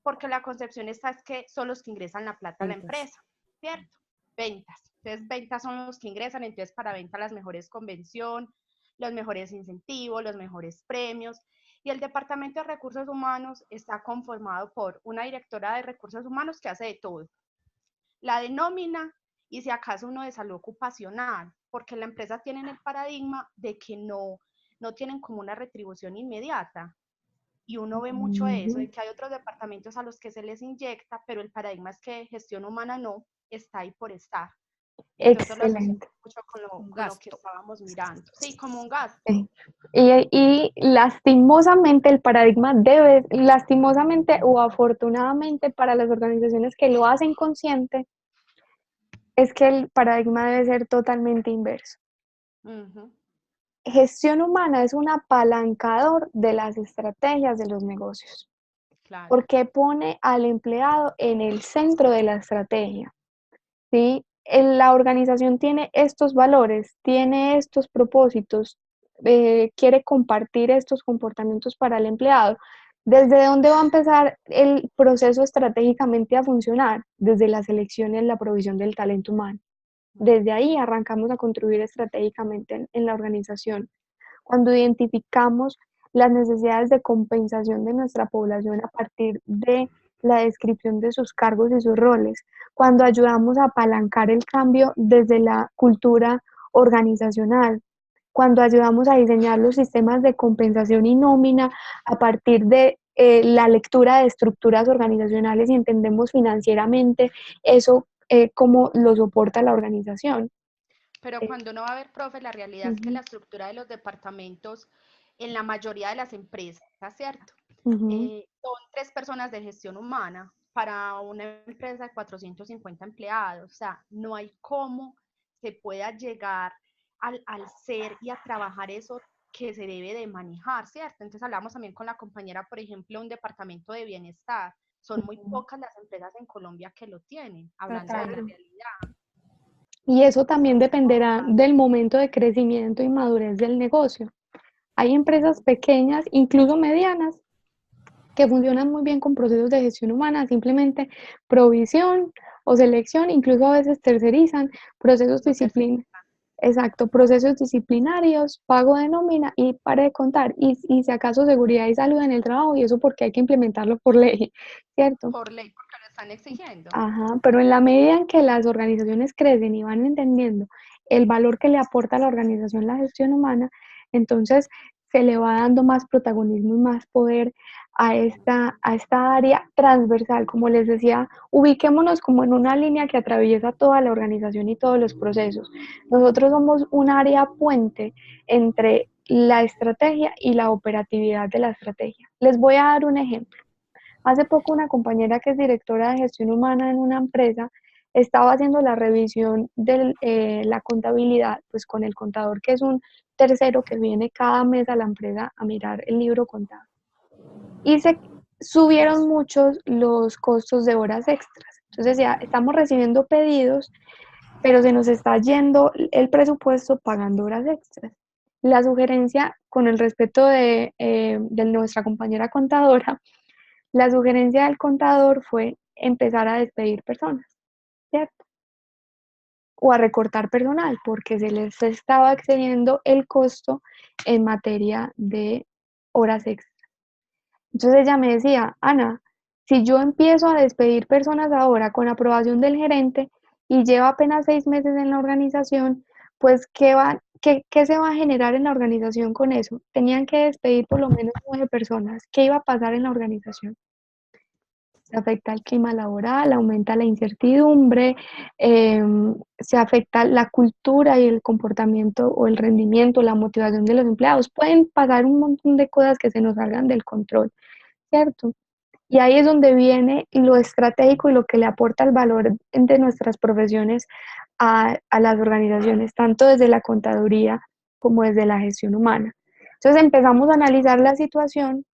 porque la concepción está es que son los que ingresan la plata a la Ventas. empresa, ¿cierto? Ventas. Entonces, ventas son los que ingresan, entonces para venta las mejores convenciones, los mejores incentivos, los mejores premios. Y el Departamento de Recursos Humanos está conformado por una directora de Recursos Humanos que hace de todo. La de nómina y si acaso uno de salud ocupacional, porque la empresa tiene el paradigma de que no tienen como una retribución inmediata. Y uno ve mucho eso, de que hay otros departamentos a los que se les inyecta, pero el paradigma es que gestión humana no, está ahí por estar. Entonces lo asociamos Excelente. mucho con lo que estábamos mirando. Sí, como un gasto. Y lastimosamente el paradigma debe, lastimosamente o afortunadamente para las organizaciones que lo hacen consciente, es que el paradigma debe ser totalmente inverso. Gestión humana es un apalancador de las estrategias de los negocios, Claro. porque pone al empleado en el centro de la estrategia, ¿sí? La organización tiene estos valores, tiene estos propósitos, quiere compartir estos comportamientos para el empleado. ¿Desde dónde va a empezar el proceso estratégicamente a funcionar? Desde la selección y la provisión del talento humano. Desde ahí arrancamos a contribuir estratégicamente en la organización. Cuando identificamos las necesidades de compensación de nuestra población a partir de la descripción de sus cargos y sus roles, cuando ayudamos a apalancar el cambio desde la cultura organizacional, cuando ayudamos a diseñar los sistemas de compensación y nómina a partir de la lectura de estructuras organizacionales y entendemos financieramente eso, cómo lo soporta la organización. Pero cuando uno va a ver, profe, la realidad es que la estructura de los departamentos en la mayoría de las empresas, ¿cierto? Son 3 personas de gestión humana para una empresa de 450 empleados. O sea, no hay cómo se pueda llegar al ser y a trabajar eso que se debe de manejar, ¿cierto? Entonces hablamos también con la compañera, por ejemplo, un departamento de bienestar. Son muy pocas las empresas en Colombia que lo tienen, hablando de la realidad. Y eso también dependerá del momento de crecimiento y madurez del negocio. Hay empresas pequeñas, incluso medianas, que funcionan muy bien con procesos de gestión humana, simplemente provisión o selección, incluso a veces tercerizan procesos procesos disciplinarios, pago de nómina y pare de contar. Y si acaso seguridad y salud en el trabajo, y eso porque hay que implementarlo por ley, ¿cierto? Por ley, porque lo están exigiendo. Ajá, pero en la medida en que las organizaciones crecen y van entendiendo el valor que le aporta a la organización la gestión humana, entonces se le va dando más protagonismo y más poder a esta área transversal. Como les decía, ubiquémonos como en una línea que atraviesa toda la organización y todos los procesos. Nosotros somos un área puente entre la estrategia y la operatividad de la estrategia. Les voy a dar un ejemplo. Hace poco una compañera que es directora de gestión humana en una empresa estaba haciendo la revisión de la contabilidad, pues con el contador, que es un tercero que viene cada mes a la empresa a mirar el libro contable. Y se subieron muchos los costos de horas extras. Entonces ya estamos recibiendo pedidos, pero se nos está yendo el presupuesto pagando horas extras. La sugerencia, con el respeto de nuestra compañera contadora, la sugerencia del contador fue empezar a despedir personas, ¿cierto? O a recortar personal, porque se les estaba excediendo el costo en materia de horas extras. Entonces ella me decía, Ana, si yo empiezo a despedir personas ahora con aprobación del gerente y lleva apenas 6 meses en la organización, pues ¿qué se va a generar en la organización con eso? Tenían que despedir por lo menos 9 personas. ¿Qué iba a pasar en la organización? Se afecta el clima laboral, aumenta la incertidumbre, se afecta la cultura y el comportamiento o el rendimiento, la motivación de los empleados. Pueden pasar un montón de cosas que se nos salgan del control, ¿cierto? Y ahí es donde viene lo estratégico y lo que le aporta el valor de nuestras profesiones a las organizaciones, tanto desde la contaduría como desde la gestión humana. Entonces empezamos a analizar la situación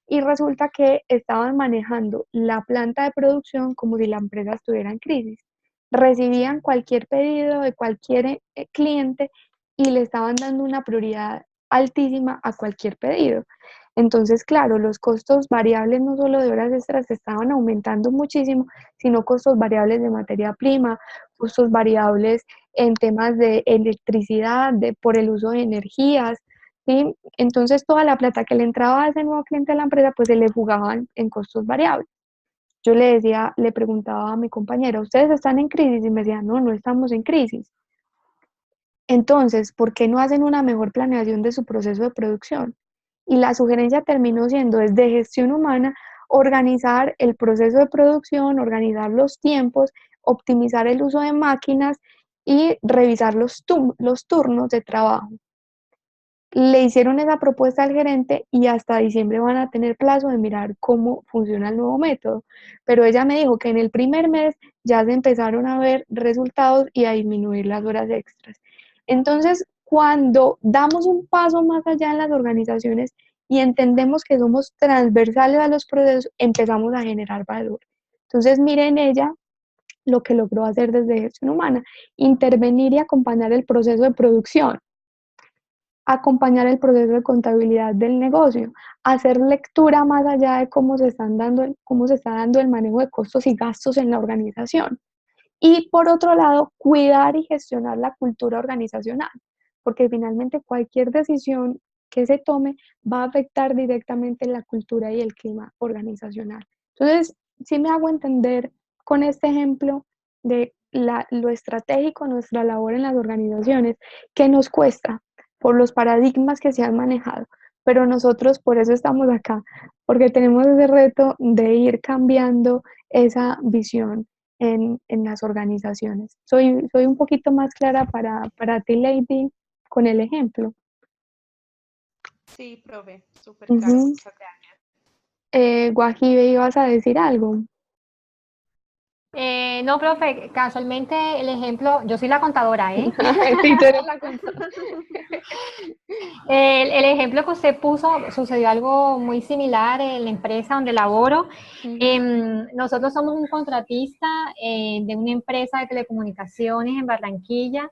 y resulta que estaban manejando la planta de producción como si la empresa estuviera en crisis. Recibían cualquier pedido de cualquier cliente y le estaban dando una prioridad altísima a cualquier pedido. Entonces, claro, los costos variables no solo de horas extras estaban aumentando muchísimo, sino costos variables de materia prima, costos variables en temas de electricidad, por el uso de energías, ¿sí? Entonces, toda la plata que le entraba a ese nuevo cliente a la empresa, pues se le jugaban en costos variables. Yo le decía, le preguntaba a mi compañera, ¿ustedes están en crisis? Y me decía, no, no estamos en crisis. Entonces, ¿por qué no hacen una mejor planeación de su proceso de producción? Y la sugerencia terminó siendo desde gestión humana, organizar el proceso de producción, organizar los tiempos, optimizar el uso de máquinas y revisar los turnos de trabajo. Le hicieron esa propuesta al gerente y hasta diciembre van a tener plazo de mirar cómo funciona el nuevo método. Pero ella me dijo que en el primer mes ya se empezaron a ver resultados y a disminuir las horas extras. Entonces, cuando damos un paso más allá en las organizaciones y entendemos que somos transversales a los procesos, empezamos a generar valor. Entonces, miren ella lo que logró hacer desde gestión humana, intervenir y acompañar el proceso de producción, acompañar el proceso de contabilidad del negocio, hacer lectura más allá de cómo se está dando el manejo de costos y gastos en la organización. Y por otro lado, cuidar y gestionar la cultura organizacional, porque finalmente cualquier decisión que se tome va a afectar directamente la cultura y el clima organizacional. Entonces, sí me hago entender con este ejemplo de lo estratégico, nuestra labor en las organizaciones, que nos cuesta por los paradigmas que se han manejado, pero nosotros por eso estamos acá, porque tenemos ese reto de ir cambiando esa visión en las organizaciones. Soy un poquito más clara para ti, Lady, con el ejemplo. Sí, profe, súper claro, Ujú. muchas gracias. Guajibe, ¿ibas a decir algo? No, profe, casualmente el ejemplo, yo soy la contadora, ¿eh? Sí, tú eres la contadora. El ejemplo que usted puso, sucedió algo muy similar en la empresa donde laboro. Ujú. Nosotros somos un contratista de una empresa de telecomunicaciones en Barranquilla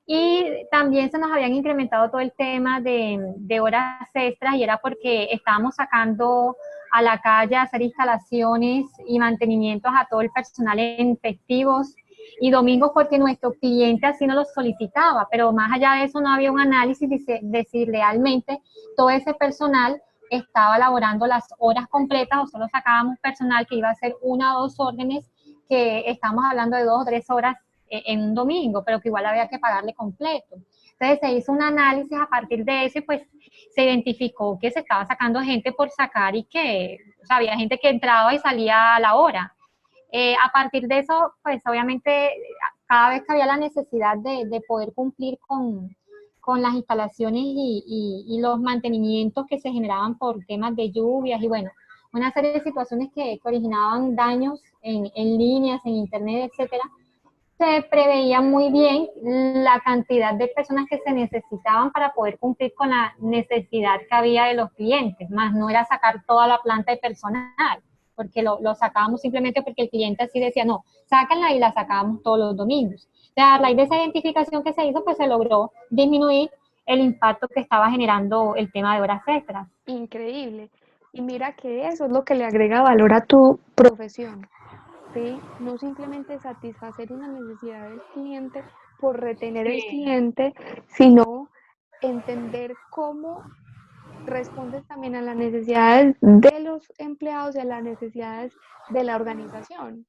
y también se nos habían incrementado todo el tema de horas extras y era porque estábamos sacando a la calle a hacer instalaciones y mantenimientos a todo el personal en festivos y domingos porque nuestro cliente así nos lo solicitaba, pero más allá de eso no había un análisis de si realmente todo ese personal estaba laborando las horas completas o solo sacábamos personal que iba a hacer 1 o 2 órdenes, que estamos hablando de 2 o 3 horas en un domingo, pero que igual había que pagarle completo. Entonces se hizo un análisis a partir de eso y pues se identificó que se estaba sacando gente por sacar y que, o sea, había gente que entraba y salía a la hora. A partir de eso, pues obviamente cada vez que había la necesidad de poder cumplir con las instalaciones y los mantenimientos que se generaban por temas de lluvias y bueno, una serie de situaciones que originaban daños en líneas, en internet, etcétera, se preveía muy bien la cantidad de personas que se necesitaban para poder cumplir con la necesidad que había de los clientes, más no era sacar toda la planta de personal, porque lo sacábamos simplemente porque el cliente así decía, no, sáquenla y la sacábamos todos los domingos. O sea, a raíz de esa identificación que se hizo, pues se logró disminuir el impacto que estaba generando el tema de horas extras. Increíble. Y mira que eso es lo que le agrega valor a tu profesión, ¿sí? No simplemente satisfacer una necesidad del cliente por retener el Sí, cliente, sino entender cómo respondes también a las necesidades de los empleados y a las necesidades de la organización.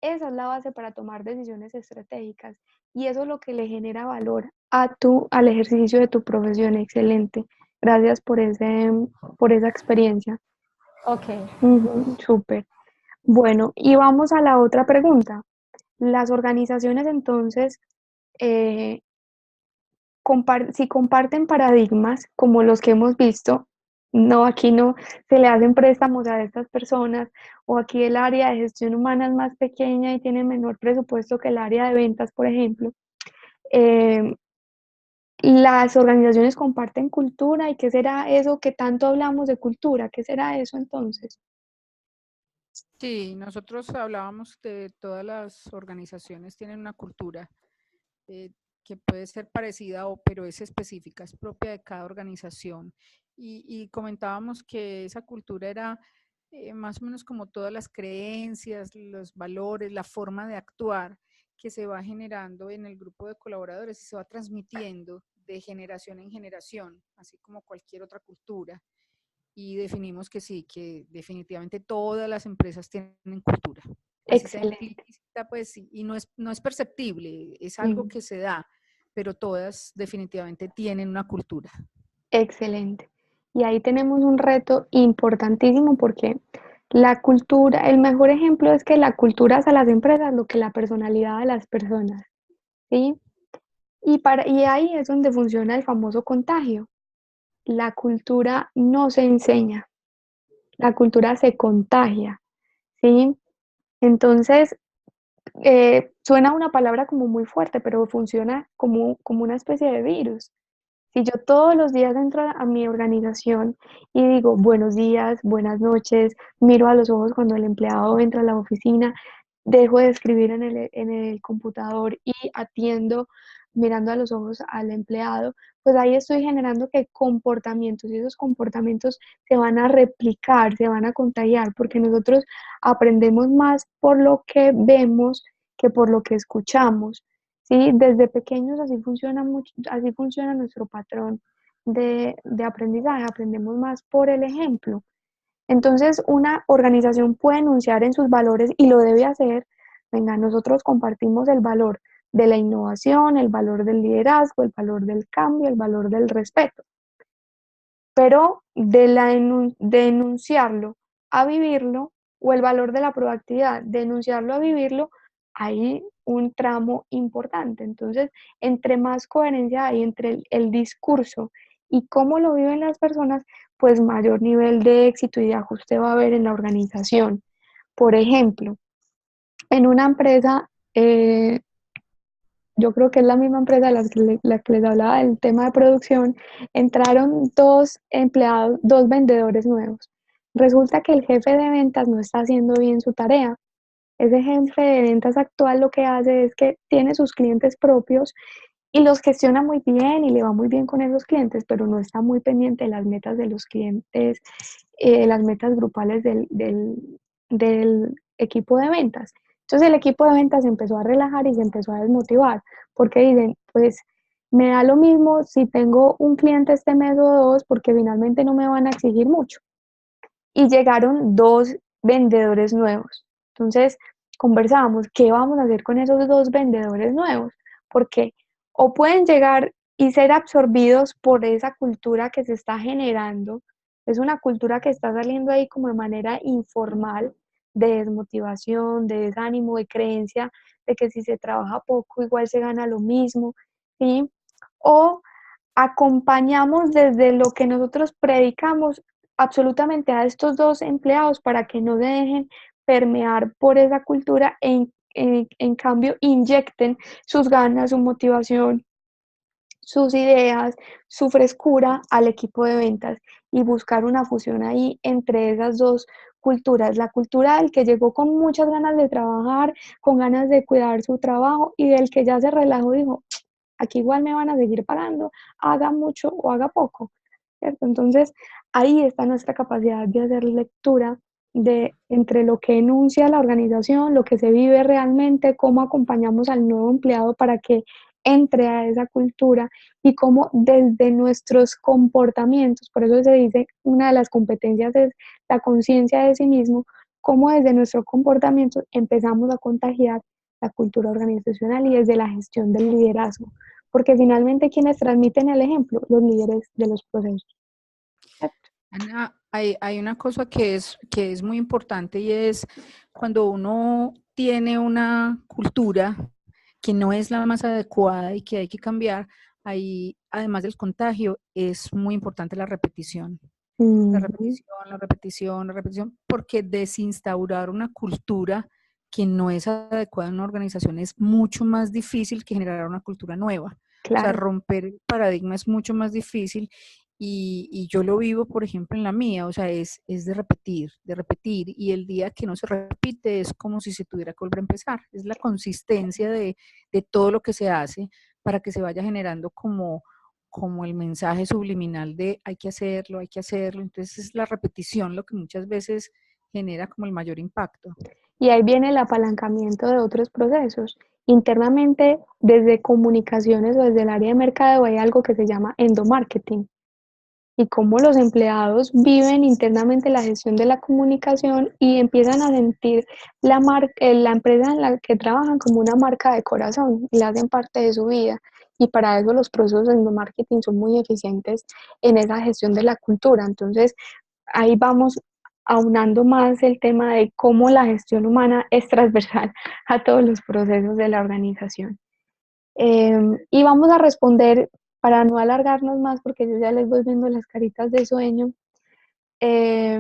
Esa es la base para tomar decisiones estratégicas y eso es lo que le genera valor al ejercicio de tu profesión. Excelente. Gracias por esa experiencia. Ok. Súper. Bueno, y vamos a la otra pregunta. Las organizaciones entonces, eh, si comparten paradigmas como los que hemos visto, no, aquí no se le hacen préstamos a estas personas, o aquí el área de gestión humana es más pequeña y tiene menor presupuesto que el área de ventas, por ejemplo. eh, las organizaciones comparten cultura, ¿y qué será eso que tanto hablamos de cultura? ¿Qué será eso entonces? Sí, nosotros hablábamos de todas las organizaciones tienen una cultura. que puede ser parecida, pero es específica, es propia de cada organización. Y comentábamos que esa cultura era más o menos como todas las creencias, los valores, la forma de actuar que se va generando en el grupo de colaboradores y se va transmitiendo de generación en generación, así como cualquier otra cultura. Y definimos que sí, que definitivamente todas las empresas tienen cultura. Así sea Excelente. implícita, pues sí, y no es perceptible, es algo Mm, que se da, pero todas definitivamente tienen una cultura. excelente. Y ahí tenemos un reto importantísimo porque la cultura, el mejor ejemplo es que la cultura hace a las empresas lo que la personalidad de las personas, ¿sí? Y ahí es donde funciona el famoso contagio. La cultura no se enseña, la cultura se contagia, ¿sí? Entonces, suena una palabra como muy fuerte, pero funciona como una especie de virus. Si yo todos los días entro a mi organización y digo buenos días, buenas noches, miro a los ojos cuando el empleado entra a la oficina, dejo de escribir en el computador y atiendo mirando a los ojos al empleado, pues ahí estoy generando que comportamientos y esos comportamientos se van a replicar, se van a contagiar, porque nosotros aprendemos más por lo que vemos que por lo que escuchamos. Sí, desde pequeños así funciona mucho, así funciona nuestro patrón de aprendizaje, aprendemos más por el ejemplo. Entonces, una organización puede enunciar en sus valores y lo debe hacer. Venga, nosotros compartimos el valor de la innovación, el valor del liderazgo, el valor del cambio, el valor del respeto. Pero de enunciarlo a vivirlo, o el valor de la proactividad, de enunciarlo a vivirlo, hay un tramo importante. Entonces, entre más coherencia hay entre el discurso y cómo lo viven las personas, pues mayor nivel de éxito y de ajuste va a haber en la organización. Por ejemplo, en una empresa, yo creo que es la misma empresa la que les hablaba del tema de producción, entraron dos empleados, dos vendedores nuevos. Resulta que el jefe de ventas no está haciendo bien su tarea. Ese jefe de ventas actual lo que hace es que tiene sus clientes propios y los gestiona muy bien y le va muy bien con esos clientes, pero no está muy pendiente de las metas de los clientes, las metas grupales del equipo de ventas. Entonces el equipo de ventas se empezó a relajar y se empezó a desmotivar porque dicen, pues me da lo mismo si tengo un cliente este mes o dos porque finalmente no me van a exigir mucho. Y llegaron dos vendedores nuevos. Entonces conversábamos, ¿qué vamos a hacer con esos dos vendedores nuevos? Porque o pueden llegar y ser absorbidos por esa cultura que se está generando, es una cultura que está saliendo ahí como de manera informal, de desmotivación, de desánimo, de creencia de que si se trabaja poco igual se gana lo mismo, ¿sí? O acompañamos desde lo que nosotros predicamos absolutamente a estos dos empleados para que no se dejen permear por esa cultura en cambio inyecten sus ganas, su motivación, sus ideas, su frescura al equipo de ventas y buscar una fusión ahí entre esas dos culturas, la cultura del que llegó con muchas ganas de trabajar, con ganas de cuidar su trabajo y del que ya se relajó y dijo, aquí igual me van a seguir pagando, haga mucho o haga poco, ¿cierto? Entonces, ahí está nuestra capacidad de hacer lectura de entre lo que enuncia la organización, lo que se vive realmente, cómo acompañamos al nuevo empleado para que entre a esa cultura y cómo desde nuestros comportamientos, por eso se dice, una de las competencias es la conciencia de sí mismo, cómo desde nuestro comportamiento empezamos a contagiar la cultura organizacional y desde la gestión del liderazgo, porque finalmente quienes transmiten el ejemplo, los líderes de los procesos. Ana, hay una cosa que es muy importante y es cuando uno tiene una cultura que no es la más adecuada y que hay que cambiar, ahí, además del contagio, es muy importante la repetición. La Ujú, repetición, la repetición, la repetición, porque desinstaurar una cultura que no es adecuada en una organización es mucho más difícil que generar una cultura nueva. O sea, claro. romper el paradigma es mucho más difícil y yo lo vivo, por ejemplo, en la mía, o sea, es de repetir, y el día que no se repite es como si se tuviera que volver a empezar. Es la consistencia de todo lo que se hace para que se vaya generando como el mensaje subliminal de hay que hacerlo, hay que hacerlo. Entonces es la repetición lo que muchas veces genera como el mayor impacto. Y ahí viene el apalancamiento de otros procesos. Internamente, desde comunicaciones o desde el área de mercado, hay algo que se llama endomarketing y cómo los empleados viven internamente la gestión de la comunicación y empiezan a sentir la empresa en la que trabajan como una marca de corazón y la hacen parte de su vida. Y para eso los procesos de endomarketing son muy eficientes en esa gestión de la cultura. Entonces, ahí vamos aunando más el tema de cómo la gestión humana es transversal a todos los procesos de la organización. Y vamos a responder, para no alargarnos más, porque yo ya les voy viendo las caritas de sueño, eh,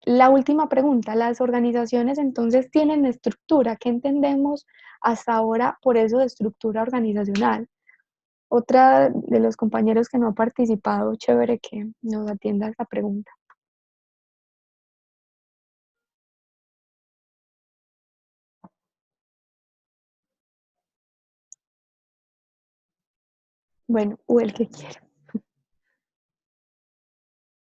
la última pregunta. ¿Las organizaciones entonces tienen estructura? ¿Qué entendemos hasta ahora por eso de estructura organizacional? Otra de los compañeros que no ha participado, chévere que nos atienda a esta pregunta. Bueno, o el que quiera.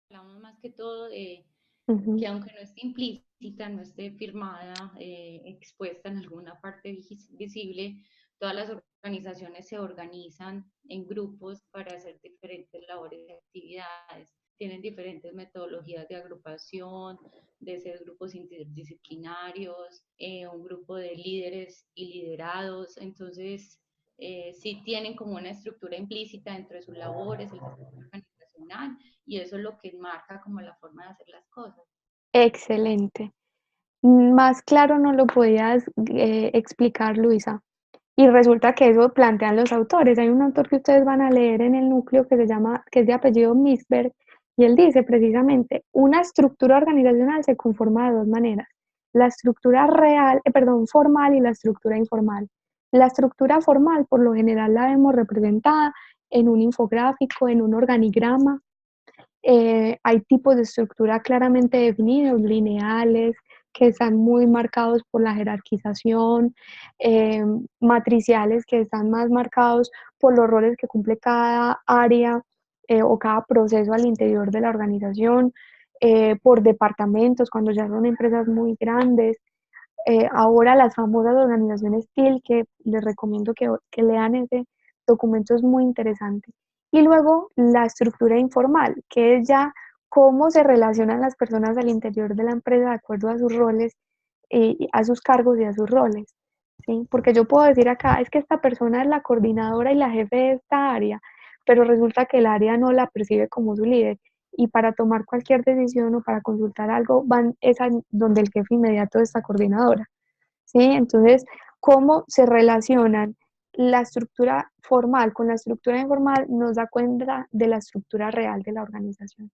Hablamos más que todo de Uh-huh. que aunque no esté implícita, no esté firmada, expuesta en alguna parte visible, todas las organizaciones se organizan en grupos para hacer diferentes labores y actividades. Tienen diferentes metodologías de agrupación, de ser grupos interdisciplinarios, un grupo de líderes y liderados. Entonces, sí tienen como una estructura implícita dentro de sus labores, el desarrollo organizacional, y eso es lo que marca como la forma de hacer las cosas. Excelente. Más claro no lo podías explicar, Luisa. Y resulta que eso plantean los autores. Hay un autor que ustedes van a leer en el núcleo que se llama, que es de apellido Misberg, y él dice precisamente, una estructura organizacional se conforma de dos maneras, la estructura real, formal y la estructura informal. La estructura formal por lo general la vemos representada en un infográfico, en un organigrama. Hay tipos de estructura claramente definidos, lineales, que están muy marcados por la jerarquización, matriciales que están más marcados por los roles que cumple cada área o cada proceso al interior de la organización, por departamentos, cuando ya son empresas muy grandes. Ahora las famosas organizaciones TIL, que les recomiendo que lean ese documento, es muy interesante. Y luego la estructura informal, que es ya cómo se relacionan las personas al interior de la empresa de acuerdo a sus roles, a sus cargos y a sus roles. ¿Sí? Porque yo puedo decir acá, es que esta persona es la coordinadora y la jefe de esta área, pero resulta que el área no la percibe como su líder. Y para tomar cualquier decisión o para consultar algo, es a donde el jefe inmediato de esta coordinadora. ¿Sí? Entonces, ¿cómo se relacionan la estructura formal con la estructura informal? Nos da cuenta de la estructura real de la organización.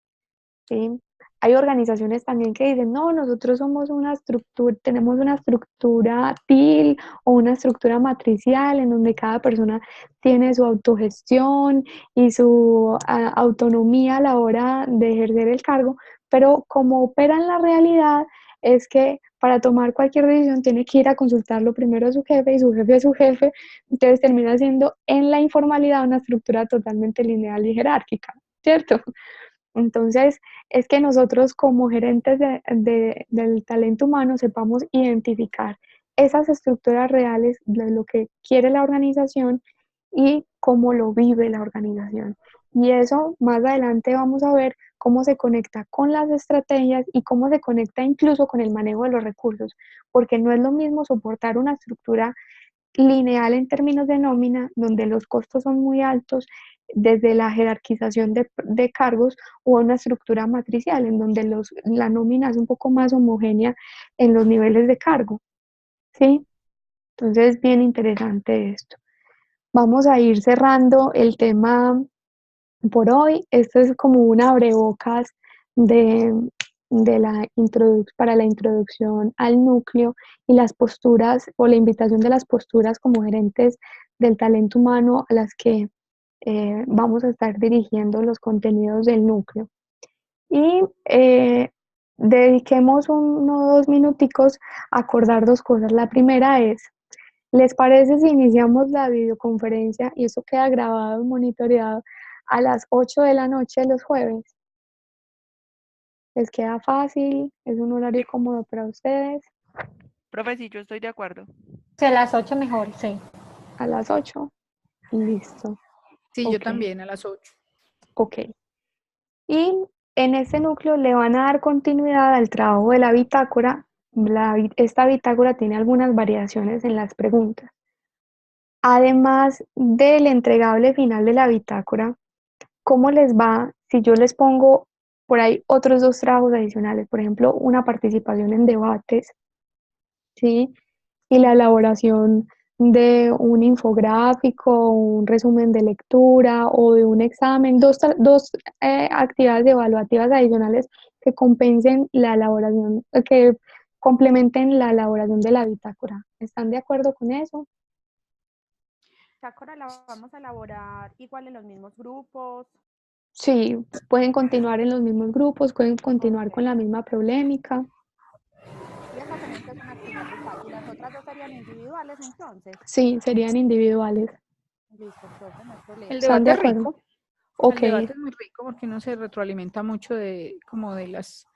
¿Sí? Hay organizaciones también que dicen, no, nosotros somos una estructura, tenemos una estructura TIL o una estructura matricial en donde cada persona tiene su autogestión y su autonomía a la hora de ejercer el cargo, pero como opera en la realidad es que para tomar cualquier decisión tiene que ir a consultarlo primero a su jefe y su jefe a su jefe, entonces termina siendo en la informalidad una estructura totalmente lineal y jerárquica, ¿cierto? Entonces, es que nosotros como gerentes del talento humano sepamos identificar esas estructuras reales de lo que quiere la organización y cómo lo vive la organización. Y eso más adelante vamos a ver cómo se conecta con las estrategias y cómo se conecta incluso con el manejo de los recursos, porque no es lo mismo soportar una estructura lineal en términos de nómina, donde los costos son muy altos desde la jerarquización de cargos, o una estructura matricial en donde la nómina es un poco más homogénea en los niveles de cargo. ¿Sí? Entonces, bien interesante esto. Vamos a ir cerrando el tema por hoy. Esto es como un abrebocas de, para la introducción al núcleo y las posturas o la invitación de las posturas como gerentes del talento humano a las que vamos a estar dirigiendo los contenidos del núcleo. Y dediquemos unos 2 minuticos a acordar 2 cosas. La primera es, ¿Les parece si iniciamos la videoconferencia y eso queda grabado y monitoreado a las 8 de la noche los jueves? ¿Les queda fácil? ¿Es un horario cómodo para ustedes? Profe, sí, yo estoy de acuerdo. Sí, a las 8 mejor, sí. ¿A las 8? Listo. Sí, yo Ok. también a las 8. Ok. Y en este núcleo le van a dar continuidad al trabajo de la bitácora. Esta bitácora tiene algunas variaciones en las preguntas. Además del entregable final de la bitácora, ¿cómo les va si yo les pongo por ahí otros 2 trabajos adicionales? Por ejemplo, una participación en debates, ¿sí? Y la elaboración de un infográfico, un resumen de lectura o de un examen, dos actividades evaluativas adicionales que compensen la elaboración, que complementen la elaboración de la bitácora. ¿Están de acuerdo con eso? Bitácora la vamos a elaborar igual en los mismos grupos. Sí, pueden continuar en los mismos grupos, pueden continuar con la misma problemática. Y esa también es una actividad grupal. Y las otras 2 serían individuales, entonces. Sí, serían individuales. Listo, profe, no hay problema. El ¿Están de debate es acuerdo? rico. Ok, El debate es muy rico porque uno se retroalimenta mucho de como de las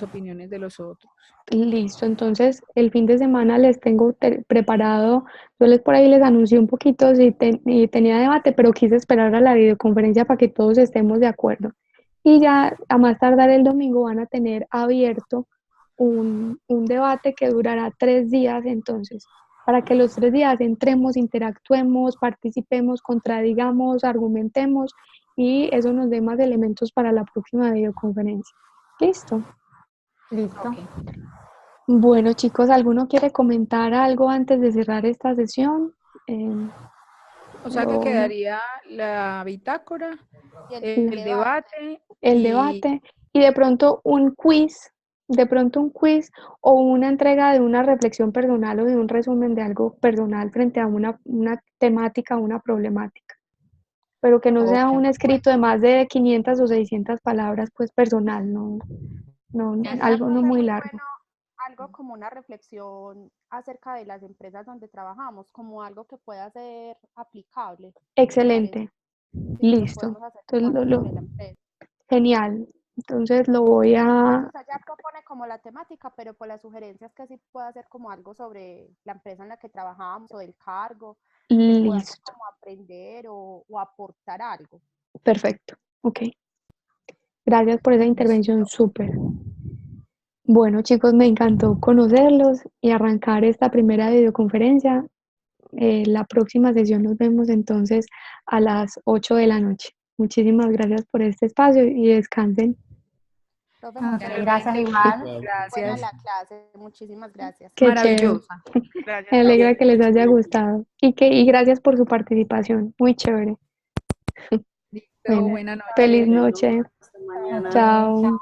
opiniones de los otros. listo. Entonces, el fin de semana les tengo preparado, yo les por ahí les anuncié un poquito si tenía debate, pero quise esperar a la videoconferencia para que todos estemos de acuerdo. Y ya a más tardar el domingo van a tener abierto un debate que durará 3 días, entonces, para que los 3 días entremos, interactuemos, participemos, contradigamos, argumentemos y eso nos dé más elementos para la próxima videoconferencia. ¿Listo? Listo. Ok. Bueno, chicos, ¿alguno quiere comentar algo antes de cerrar esta sesión? O sea que O quedaría la bitácora, Y el debate el y debate y de pronto un quiz o una entrega de una reflexión personal o de un resumen de algo personal frente a una temática, una problemática, pero que no sea ok. un escrito de más de 500 o 600 palabras, pues personal, sería, algo no profe, muy muy largo. bueno algo como una reflexión acerca de las empresas donde trabajamos, como algo que pueda ser aplicable. ¿Les parece? Excelente, Sí, lo listo. podemos hacer como Entonces, algo sobre la empresa. genial. Entonces lo voy Pues a... usted ya propone como la temática, pero por las sugerencias que sí pueda hacer como algo sobre la empresa en la que trabajamos o del cargo, que podamos Listo, como aprender o aportar algo. perfecto. Ok, gracias por esa intervención, súper. Bueno, chicos, me encantó conocerlos y arrancar esta primera videoconferencia. La próxima sesión nos vemos entonces a las 8 de la noche. Muchísimas gracias por este espacio y descansen. Profe, Ok, muchas gracias gracias. igual. Buena Gracias. la clase, muchísimas gracias. Qué chévere. Maravillosa. Gracias, Me alegra profe. que les haya gustado y gracias por su participación. Muy chévere. Listo, Bueno, buena noche. feliz noche. Ok, Chao. chao.